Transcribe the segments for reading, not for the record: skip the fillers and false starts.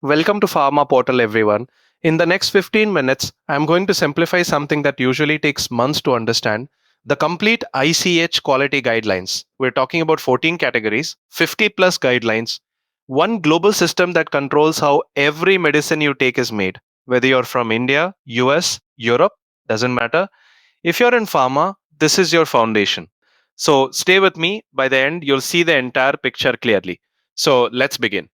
Welcome to Pharma Portal, everyone. In the next 15 minutes, I'm going to simplify something that usually takes months to understand the complete ICH quality guidelines. We're talking about 14 categories, 50 plus guidelines, one global system that controls how every medicine you take is made, whether you're from India, US, Europe, doesn't matter. If you're in pharma, this is your foundation. So stay with me. By the end, you'll see the entire picture clearly. So let's begin.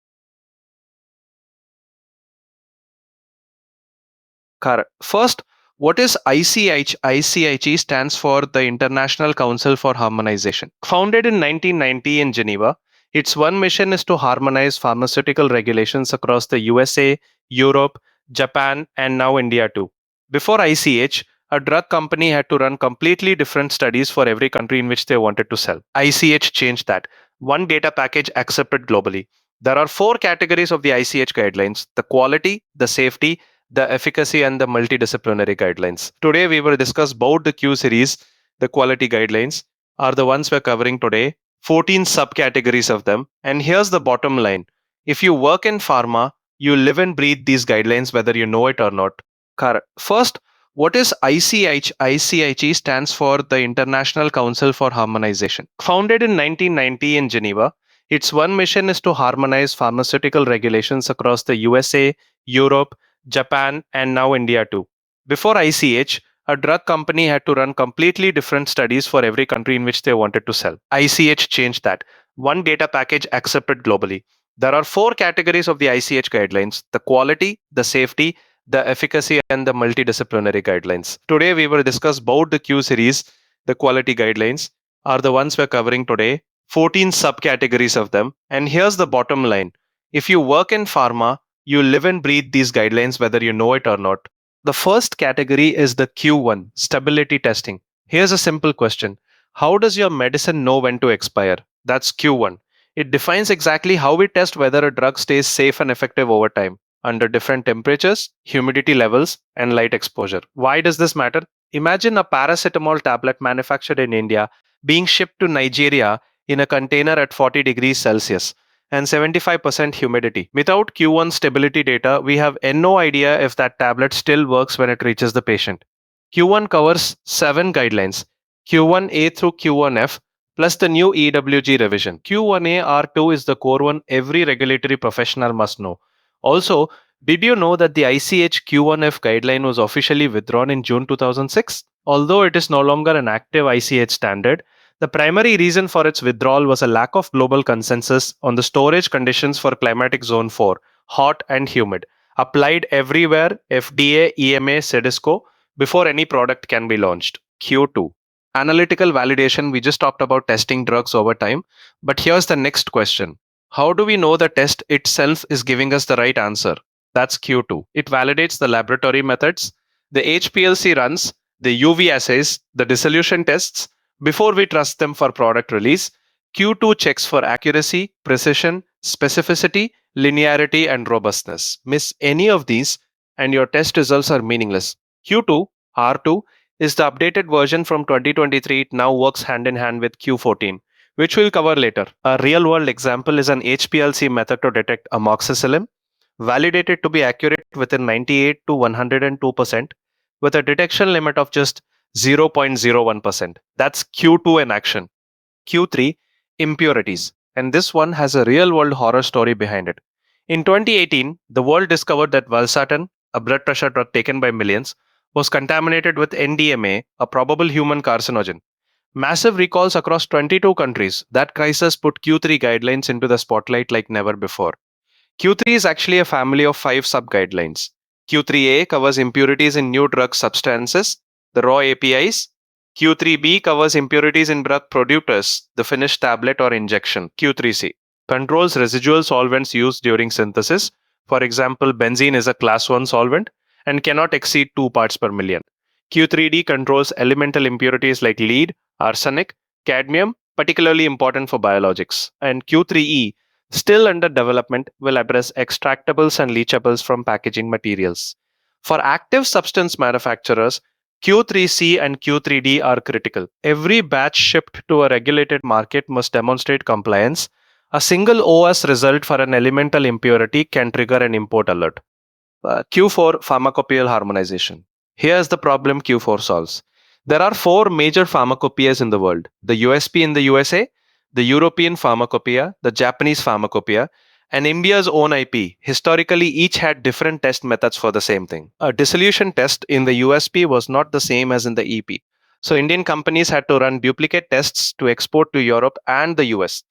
Correct. First, what is ICH? ICH stands for the International Council for Harmonization. Founded in 1990 in Geneva, its one mission is to harmonize pharmaceutical regulations across the USA, Europe, Japan, and now India too. Before ICH, a drug company had to run completely different studies for every country in which they wanted to sell. ICH changed that. One data package accepted globally. There are four categories of the ICH guidelines: the quality, the safety, the efficacy, and the multidisciplinary guidelines. Today, we will discuss both the Q series, the quality guidelines, are the ones we're covering today, 14 subcategories of them. And here's the bottom line: if you work in pharma, you live and breathe these guidelines whether you know it or not. Correct. First, what is ICH? ICH stands for the International Council for Harmonization. Founded in 1990 in Geneva, its one mission is to harmonize pharmaceutical regulations across the USA, Europe, Japan, and now India too. Before ICH, a drug company had to run completely different studies for every country in which they wanted to sell. ICH changed that. One data package accepted globally. There are four categories of the ICH guidelines: the quality, the safety, the efficacy, and the multidisciplinary guidelines. Today, we will discuss both the Q series, the quality guidelines, are the ones we're covering today, 14 subcategories of them. And here's the bottom line: if you work in pharma, you live and breathe these guidelines whether you know it or not. The first category is the Q1, stability testing. Here's a simple question: how does your medicine know when to expire? That's Q1. It defines exactly how we test whether a drug stays safe and effective over time, under different temperatures, humidity levels, and light exposure. Why does this matter? Imagine a paracetamol tablet manufactured in India being shipped to Nigeria in a container at 40 degrees Celsius and 75% humidity. Without Q1 stability data, we have no idea if that tablet still works when it reaches the patient. Q1 covers 7 guidelines: Q1A through Q1F, plus the new EWG revision. Q1A R2 is the core one every regulatory professional must know. Also, did you know that the ICH Q1F guideline was officially withdrawn in June 2006? Although it is no longer an active ICH standard, the primary reason for its withdrawal was a lack of global consensus on the storage conditions for climatic zone 4, hot and humid, applied everywhere, FDA, EMA, CDSCO, before any product can be launched. Q2. Analytical validation. We just talked about testing drugs over time, but here's the next question: how do we know the test itself is giving us the right answer? That's Q2. It validates the laboratory methods, the HPLC runs, the UV assays, the dissolution tests. Before we trust them for product release, Q2 checks for accuracy, precision, specificity, linearity, and robustness. Miss any of these, and your test results are meaningless. Q2, R2, is the updated version from 2023. It now works hand in hand with Q14, which we'll cover later. A real world example is an HPLC method to detect amoxicillin, validated to be accurate within 98 to 102%, with a detection limit of just 0.01%. That's Q2 in action. Q3, impurities. And this one has a real world horror story behind it. In 2018, the world discovered that valsartan, a blood pressure drug taken by millions, was contaminated with NDMA, a probable human carcinogen. Massive recalls across 22 countries. That crisis put Q3 guidelines into the spotlight like never before. Q3 is actually a family of 5 sub-guidelines. Q3A covers impurities in new drug substances, the raw APIs. Q3B covers impurities in drug producers, the finished tablet or injection. Q3C controls residual solvents used during synthesis. For example, benzene is a class 1 solvent and cannot exceed 2 parts per million. Q3D controls elemental impurities like lead, arsenic, cadmium, particularly important for biologics. And Q3E, still under development, will address extractables and leachables from packaging materials. For active substance manufacturers, Q3C and Q3D are critical. Every batch shipped to a regulated market must demonstrate compliance. A single OS result for an elemental impurity can trigger an import alert. Q4 Pharmacopoeial harmonization. Here's the problem Q4 solves. There are four major pharmacopoeias in the world: the USP in the USA, the European Pharmacopoeia, the Japanese Pharmacopoeia, and India's own IP. Historically, each had different test methods for the same thing. A dissolution test in the USP was not the same as in the EP. So, Indian companies had to run duplicate tests to export to Europe and the US.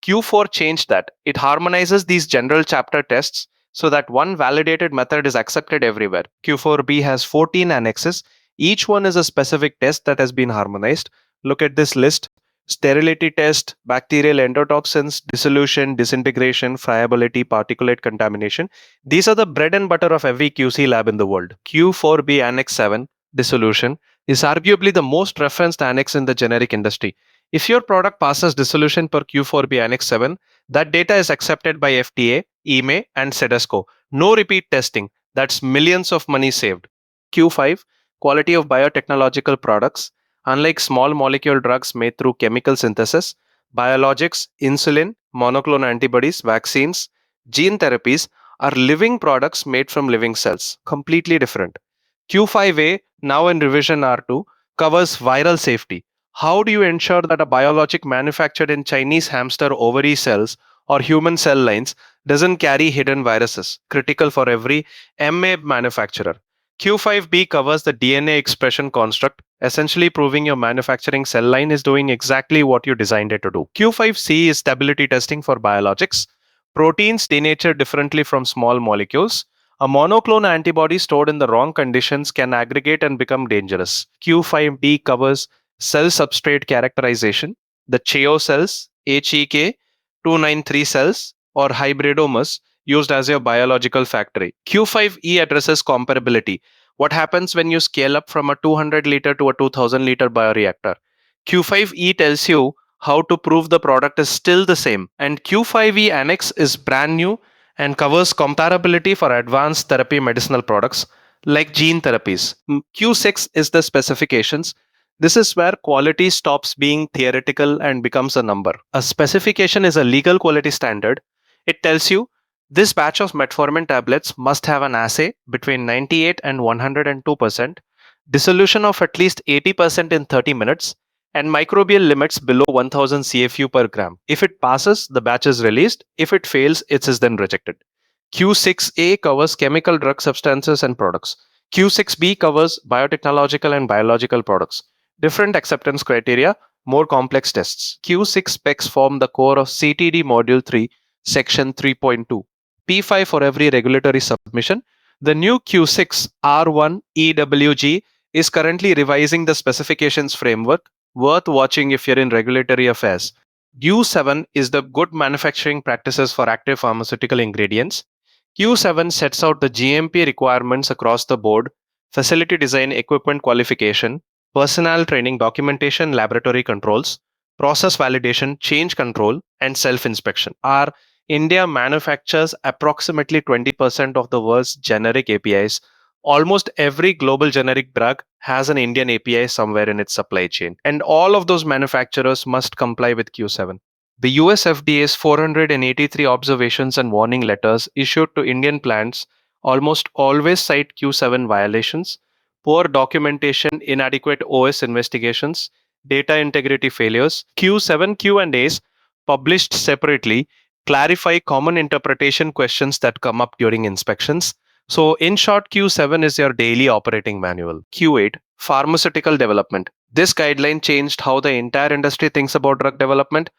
Q4 changed that. It harmonizes these general chapter tests so that one validated method is accepted everywhere. Q4B has 14 annexes. Each one is a specific test that has been harmonized. Look at this list: sterility test, bacterial endotoxins, dissolution, disintegration, friability, particulate contamination. These are the bread and butter of every QC lab in the world. Q4B Annex 7, dissolution, is arguably the most referenced annex in the generic industry. If your product passes dissolution per Q4B Annex 7, that data is accepted by FDA, EMA, and CDSCO. No repeat testing. That's millions of money saved. Q5, quality of biotechnological products. Unlike small molecule drugs made through chemical synthesis, biologics, insulin, monoclonal antibodies, vaccines, gene therapies are living products made from living cells. Completely different. Q5A, now in revision R2, covers viral safety. How do you ensure that a biologic manufactured in Chinese hamster ovary cells or human cell lines doesn't carry hidden viruses, critical for every MA manufacturer? Q5B covers the DNA expression construct, essentially proving your manufacturing cell line is doing exactly what you designed it to do. Q5C is stability testing for biologics. Proteins denature differently from small molecules. A monoclonal antibody stored in the wrong conditions can aggregate and become dangerous. Q5D covers cell substrate characterization. The CHEO cells, HEK293 cells, or hybridomas used as your biological factory. Q5E addresses comparability. What happens when you scale up from a 200 liter to a 2000 liter bioreactor? Q5E tells you how to prove the product is still the same. And Q5E Annex is brand new and covers comparability for advanced therapy medicinal products like gene therapies. Q6 is the specifications. This is where quality stops being theoretical and becomes a number. A specification is a legal quality standard. It tells you this batch of metformin tablets must have an assay between 98 and 102%, dissolution of at least 80% in 30 minutes, and microbial limits below 1000 CFU per gram. If it passes, the batch is released. If it fails, it is then rejected. Q6A covers chemical drug substances and products. Q6B covers biotechnological and biological products. Different acceptance criteria, more complex tests. Q6 specs form the core of CTD Module 3, Section 3.2. P5 for every regulatory submission. The new Q6 R1 EWG is currently revising the specifications framework, worth watching if you're in regulatory affairs. Q7 is the good manufacturing practices for active pharmaceutical ingredients. Q7 sets out the GMP requirements across the board: facility design, equipment qualification, personnel training, documentation, laboratory controls, process validation, change control, and self-inspection. Our India manufactures approximately 20% of the world's generic APIs. Almost every global generic drug has an Indian API somewhere in its supply chain, and all of those manufacturers must comply with Q7. The US FDA's 483 observations and warning letters issued to Indian plants almost always cite Q7 violations: poor documentation, inadequate OS investigations, data integrity failures. Q7 Q&As published separately clarify common interpretation questions that come up during inspections. So in short, Q7 is your daily operating manual. Q8, pharmaceutical development. This guideline changed how the entire industry thinks about drug development.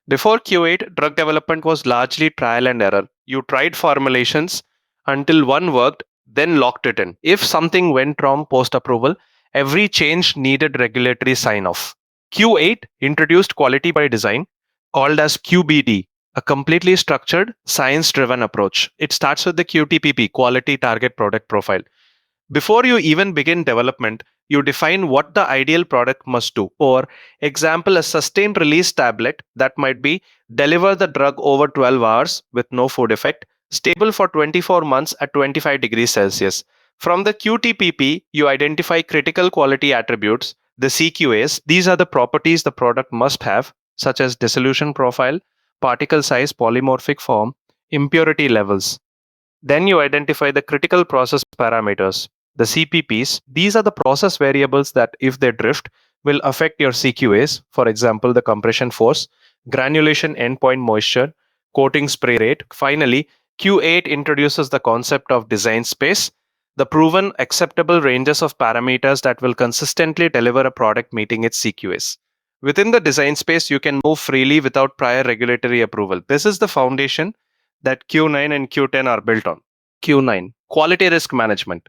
Before Q8, drug development was largely trial and error. You tried formulations until one worked, then locked it in. If something went wrong post approval, every change needed regulatory sign off. Q8 introduced quality by design, called as QBD, a completely structured, science driven approach. It starts with the QTPP, quality target product profile. Before you even begin development, you define what the ideal product must do. For example, a sustained release tablet that might be deliver the drug over 12 hours with no food effect, stable for 24 months at 25 degrees Celsius. From the QTPP, you identify critical quality attributes, the CQAs. These are the properties the product must have, such as dissolution profile, particle size, polymorphic form, impurity levels. Then you identify the critical process parameters, the CPPs. These are the process variables that, if they drift, will affect your CQAs. For example, the compression force, granulation endpoint moisture, coating spray rate. Finally, Q8 introduces the concept of design space, the proven acceptable ranges of parameters that will consistently deliver a product meeting its CQAs. Within the design space, you can move freely without prior regulatory approval. This is the foundation that Q9 and Q10 are built on. Q9, quality risk management.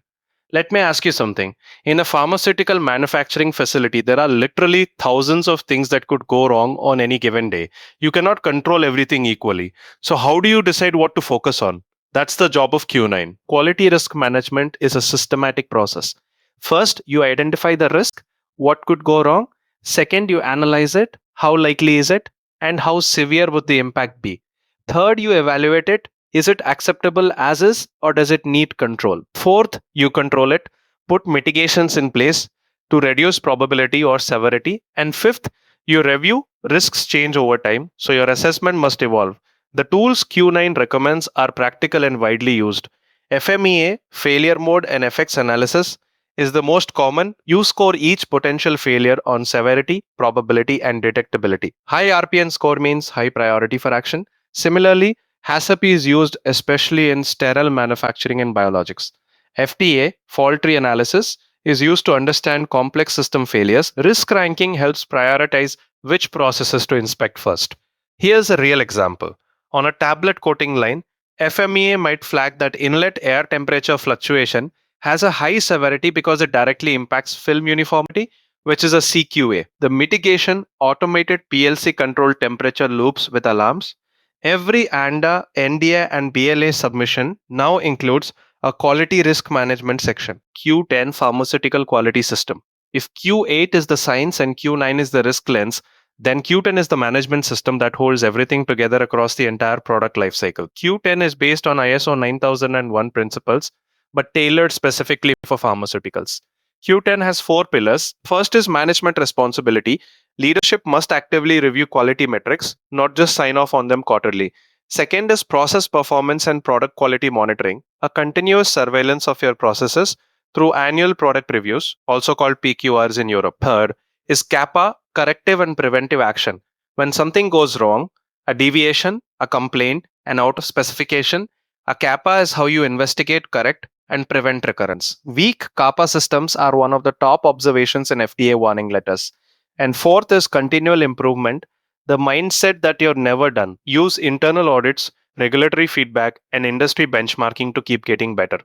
Let me ask you something. In a pharmaceutical manufacturing facility, there are literally thousands of things that could go wrong on any given day. You cannot control everything equally. So, how do you decide what to focus on? That's the job of Q9. Quality risk management is a systematic process. First, you identify the risk, what could go wrong. Second, you analyze it, how likely is it, and how severe would the impact be. Third, you evaluate it. Is it acceptable as is, or does it need control? Fourth, you control it, put mitigations in place to reduce probability or severity. And fifth, you review, risks change over time, so your assessment must evolve. The tools Q9 recommends are practical and widely used. FMEA, failure mode and effects analysis, is the most common. You score each potential failure on severity, probability, and detectability. High RPN score means high priority for action. Similarly, HACCP is used especially in sterile manufacturing and biologics. FTA, fault tree analysis, is used to understand complex system failures. Risk ranking helps prioritize which processes to inspect first. Here's a real example. On a tablet coating line, FMEA might flag that inlet air temperature fluctuation has a high severity because it directly impacts film uniformity, which is a CQA. The mitigation, automated PLC controlled temperature loops with alarms. Every ANDA, NDA, and BLA submission now includes a quality risk management section, Q10 pharmaceutical quality system. If Q8 is the science and Q9 is the risk lens, then Q10 is the management system that holds everything together across the entire product lifecycle. Q10 is based on ISO 9001 principles, but tailored specifically for pharmaceuticals. Q10 has four pillars. First is management responsibility. Leadership must actively review quality metrics, not just sign off on them quarterly. Second is process performance and product quality monitoring, a continuous surveillance of your processes through annual product reviews, also called PQRs in Europe. Third is CAPA, corrective and preventive action. When something goes wrong, a deviation, a complaint, an out of specification, a CAPA is how you investigate, correct, and prevent recurrence. Weak CAPA systems are one of the top observations in FDA warning letters. And fourth is continual improvement, the mindset that you're never done. Use internal audits, regulatory feedback, and industry benchmarking to keep getting better.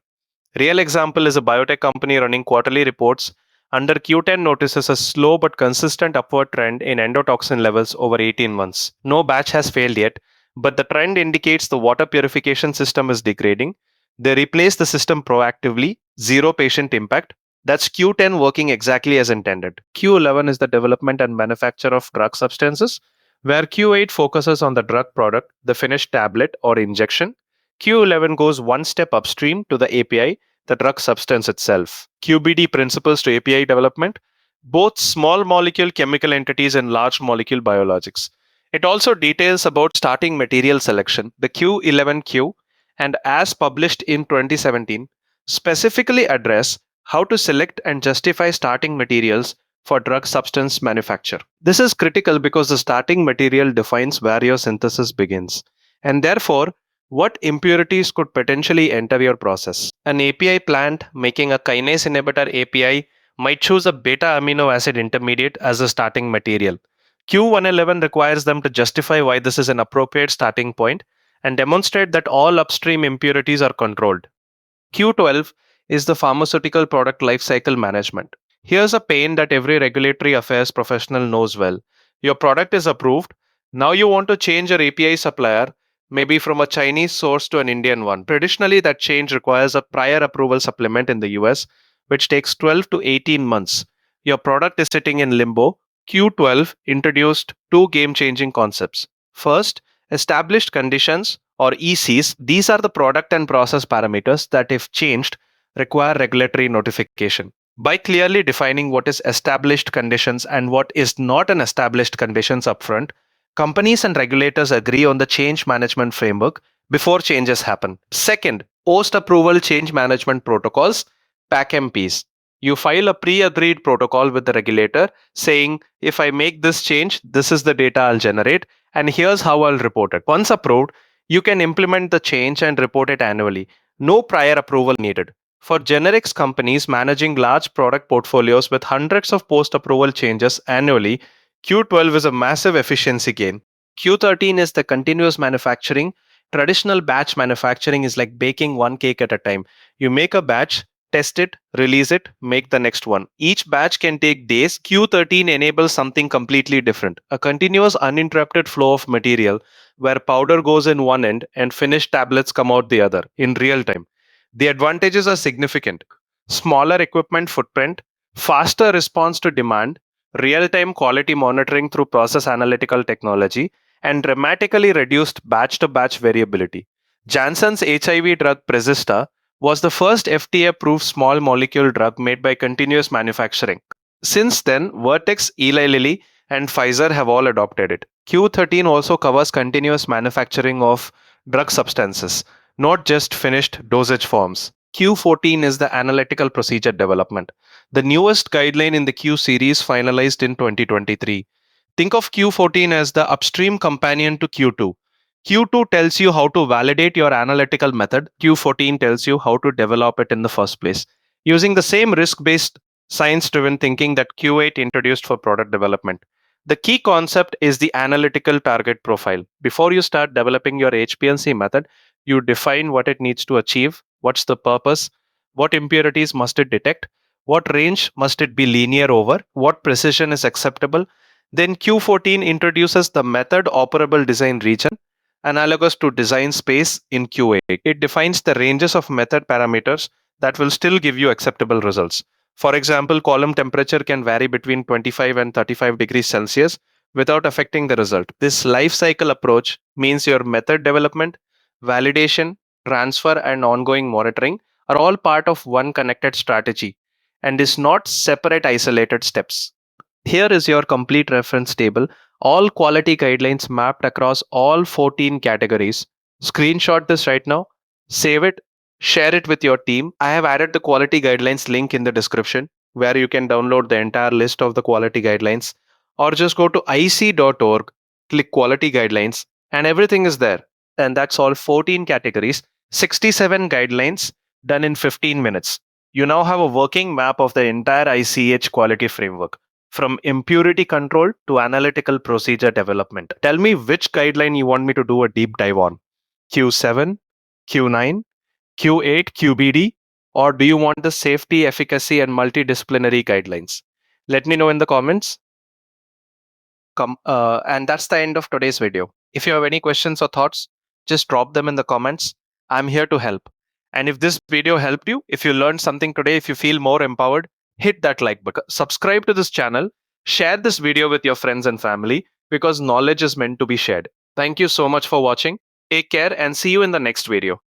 Real example is a biotech company running quarterly reports under Q10 notices a slow but consistent upward trend in endotoxin levels over 18 months. No batch has failed yet, but the trend indicates the water purification system is degrading. They replace the system proactively, zero patient impact. That's Q10 working exactly as intended. Q11 is the development and manufacture of drug substances, where Q8 focuses on the drug product, the finished tablet or injection. Q11 goes one step upstream to the API, the drug substance itself. QBD principles to API development, both small molecule chemical entities and large molecule biologics. It also details about starting material selection, the Q11Q, and as published in 2017, specifically address how to select and justify starting materials for drug substance manufacture. This is critical because the starting material defines where your synthesis begins, and therefore what impurities could potentially enter your process. An API plant making a kinase inhibitor API might choose a beta amino acid intermediate as a starting material. Q111 requires them to justify why this is an appropriate starting point and demonstrate that all upstream impurities are controlled. Q12 is the pharmaceutical product lifecycle management. Here's a pain that every regulatory affairs professional knows well. Your product is approved. Now you want to change your API supplier, maybe from a Chinese source to an Indian one. Traditionally, that change requires a prior approval supplement in the US, which takes 12 to 18 months. Your product is sitting in limbo. Q12 introduced two game changing concepts. First, established conditions or ECs. These are the product and process parameters that, if changed, require regulatory notification. By clearly defining what is established conditions and what is not an established conditions upfront, Companies and regulators agree on the change management framework before changes happen. Second, post approval change management protocols, PAC-MPs. You file a pre agreed protocol with the regulator saying, if I make this change, this is the data I'll generate, and here's how I'll report it. Once approved, you can implement the change and report it annually. No prior approval needed. For generics companies managing large product portfolios with hundreds of post approval changes annually, Q12 is a massive efficiency gain. Q13 is the continuous manufacturing. Traditional batch manufacturing is like baking one cake at a time. You make a batch, test it, release it, make the next one. Each batch can take days. Q13 enables something completely different, a continuous uninterrupted flow of material where powder goes in one end and finished tablets come out the other in real time. The advantages are significant: smaller equipment footprint, faster response to demand, real time quality monitoring through process analytical technology, and dramatically reduced batch to batch variability. Janssen's HIV drug Prezista was the first FDA approved small molecule drug made by continuous manufacturing. Since then, Vertex, Eli Lilly, and Pfizer have all adopted it. Q13 also covers continuous manufacturing of drug substances, not just finished dosage forms. Q14 is the analytical procedure development, the newest guideline in the Q series finalized in 2023. Think of Q14 as the upstream companion to Q2. Q2 tells you how to validate your analytical method, Q14 tells you how to develop it in the first place. Using the same risk based, science driven thinking that Q8 introduced for product development. The key concept is the analytical target profile. Before you start developing your HPLC method, you define what it needs to achieve, what's the purpose, what impurities must it detect, what range must it be linear over, what precision is acceptable. Then Q14 introduces the method operable design region, analogous to design space in Q8. It defines the ranges of method parameters that will still give you acceptable results. For example, column temperature can vary between 25 and 35 degrees Celsius without affecting the result. This life cycle approach means your method development, validation, transfer, and ongoing monitoring are all part of one connected strategy and is not separate isolated steps. Here is your complete reference table, all quality guidelines mapped across all 14 categories. Screenshot this right now, save it, share it with your team. I have added the quality guidelines link in the description where you can download the entire list of the quality guidelines, or just go to ic.org, click quality guidelines, and everything is there. And that's all 14 categories, 67 guidelines done in 15 minutes. You now have a working map of the entire ICH quality framework, from impurity control to analytical procedure development. Tell me which guideline you want me to do a deep dive on. Q7, Q9, Q8, QBD, or do you want the safety, efficacy, and multidisciplinary guidelines? Let me know in the comments. And that's the end of today's video. If you have any questions or thoughts, just drop them in the comments. I'm here to help. And if this video helped you, if you learned something today, if you feel more empowered, hit that like button, subscribe to this channel, share this video with your friends and family, because knowledge is meant to be shared. Thank you so much for watching. Take care and see you in the next video.